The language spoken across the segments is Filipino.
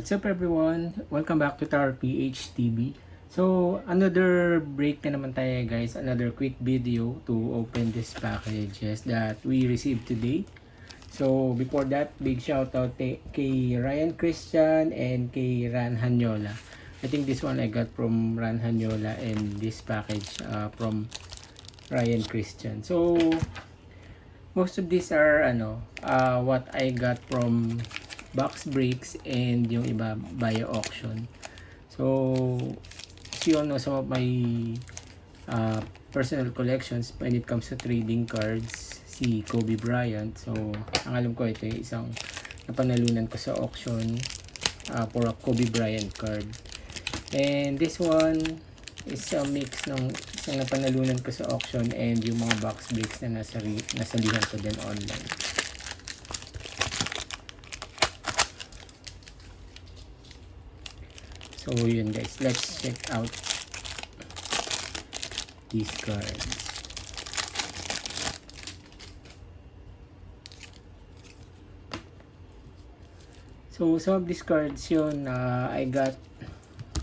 What's up everyone? Welcome back to TowerPH TV. So, another break na naman tayo guys. Another quick video to open this packages that we received today. So, before that, big shout out kay Ryan Christian and kay Ran Hanyola. I think this one I got from Ran Hanyola and this package from Ryan Christian. So, most of these are what I got from box breaks and yung iba via auction. So as you all know, some of my personal collections when it comes to trading cards, si Kobe Bryant. So ang alam ko ito yung isang napanalunan ko sa auction for a Kobe Bryant card. And this one is a mix ng isang napanalunan ko sa auction and yung mga box breaks na nasalihan ko din online. So yun guys, let's check out these cards. So some of these cards yun, I got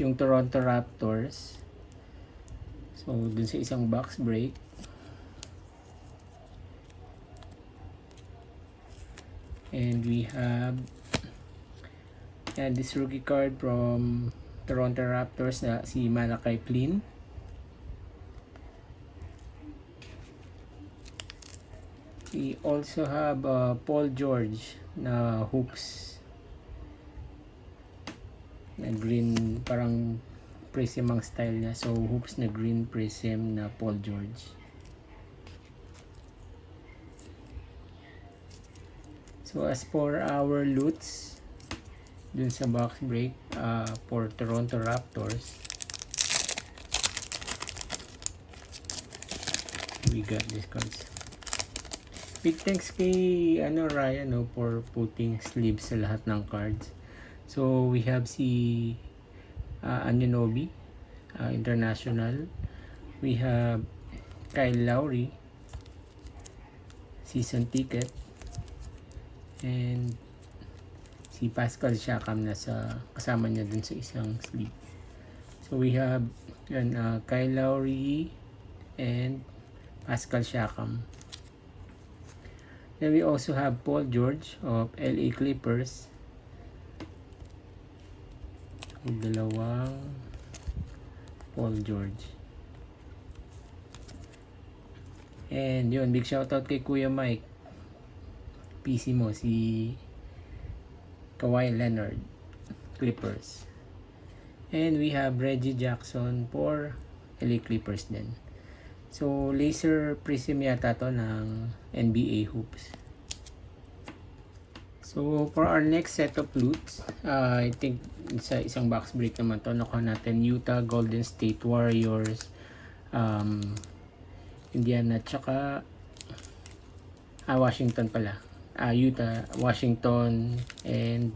yung Toronto Raptors. So dun sa isang box break. And we have this rookie card from Toronto Raptors na si Malachi Flynn. We also have Paul George na hoops na green, parang prism ang style niya. So hoops na green prism na Paul George. So as for our loots dun sa box break for Toronto Raptors, we got these cards. Big thanks kay Ryan for putting sleeves sa lahat ng cards. So we have si Anunoby International, we have Kyle Lowry season ticket, and si Pascal Siakam nasa kasama niya dun sa isang sleeve. So we have Kyle Lowry and Pascal Siakam. Then we also have Paul George of LA Clippers. Dalawang Paul George. And yun, big shoutout kay Kuya Mike. PC mo si Kawhi Leonard, Clippers. And we have Reggie Jackson for LA Clippers din. So laser prism yata to ng NBA hoops. So for our next set of loots, I think sa isang box break naman to, nakuha natin Utah, Golden State Warriors, Indiana, tsaka Washington pala. Utah, Washington, and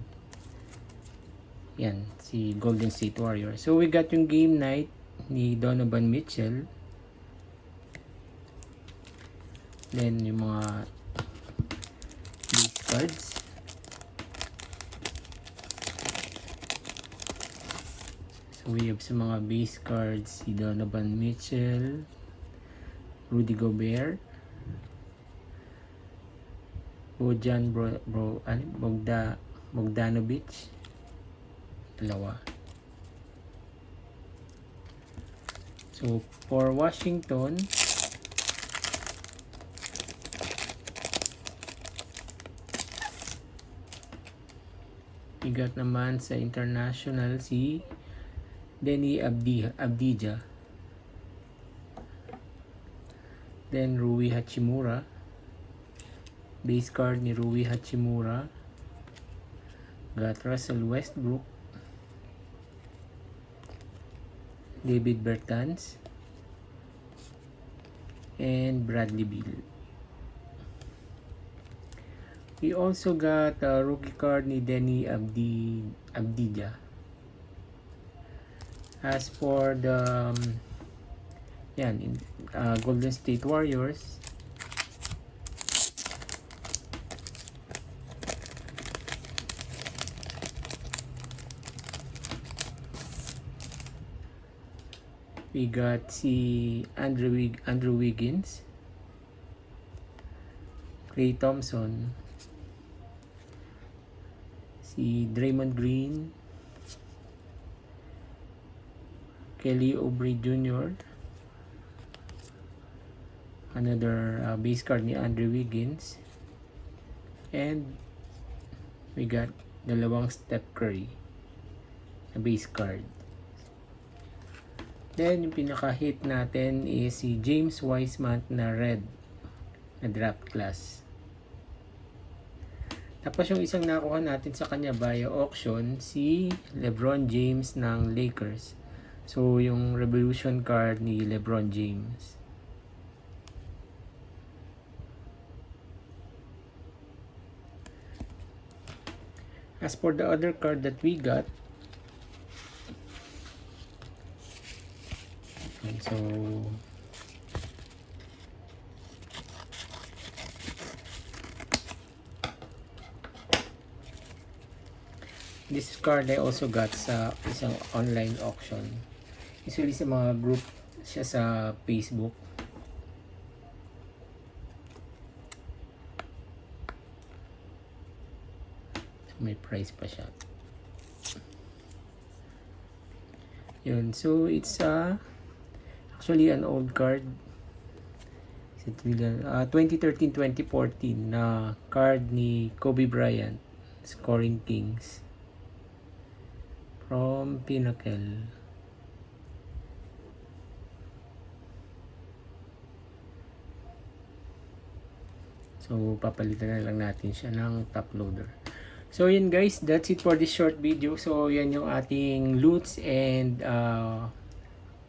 yan, si Golden State Warriors. So we got yung game night ni Donovan Mitchell. Then yung mga base cards. So we have sa mga base cards si Donovan Mitchell, Rudy Gobert, Bojan Bogdanovic, dalawa. So for Washington, we got naman sa international si Denny Abdija, then Rui Hachimura, base card ni Rui Hachimura. Got Russell Westbrook, David Bertans, and Bradley Beal. We also got a rookie card ni Denny Abdija. As for the Golden State Warriors, We got si Andrew Wiggins, Klay Thompson, si Draymond Green, Kelly Oubre Jr., another base card ni Andrew Wiggins, and we got dalawang Steph Curry na base card. Then yung pinaka-hit natin is si James Wiseman na red na draft class. Tapos yung isang nakuha natin sa kanya via auction, si Lebron James ng Lakers. So yung Revolution card ni Lebron James. As for the other card that we got, so this card I also got sa isang online auction. Usually sa mga group siya sa Facebook. So, may price pa siya. Yun. So it's actually an old card. 2013-2014 na card ni Kobe Bryant, Scoring Kings from Pinnacle. So papalitan na lang natin siya ng top loader. So yun guys, that's it for this short video. So yan yung ating loots and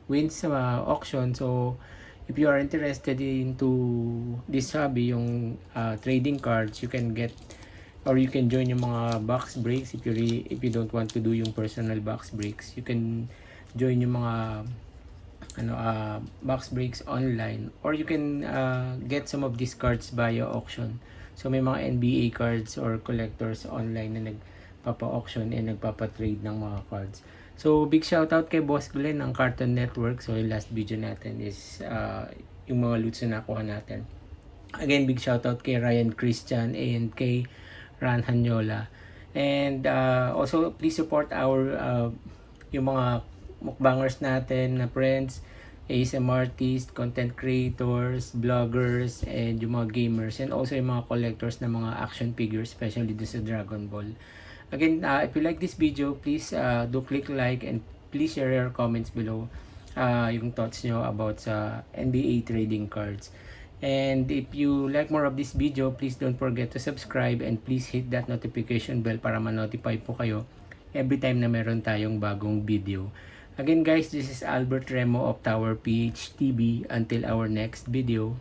wins sa auction. So if you are interested into this hobby, yung trading cards, you can get or you can join yung mga box breaks. If you don't want to do yung personal box breaks, you can join yung mga box breaks online, or you can get some of these cards via auction. So may mga NBA cards or collectors online na nagpapa-auction and nagpapa-trade ng mga cards. So big shout out kay Boss Glenn ng Cartoon Network. So yung last video natin is yung mga loots na nakuha natin. Again, big shout out kay Ryan Christian and kay Ran Hanyola. And also please support our yung mga mukbangers natin na friends, ASM artists, content creators, bloggers, and yung mga gamers, and also yung mga collectors na mga action figures, especially dito sa Dragon Ball. Again, if you like this video, please do click like and please share your comments below yung thoughts nyo about sa NBA trading cards. And if you like more of this video, please don't forget to subscribe and please hit that notification bell para ma-notify po kayo every time na meron tayong bagong video. Again guys, this is Albert Remo of TowerPH TV. Until our next video.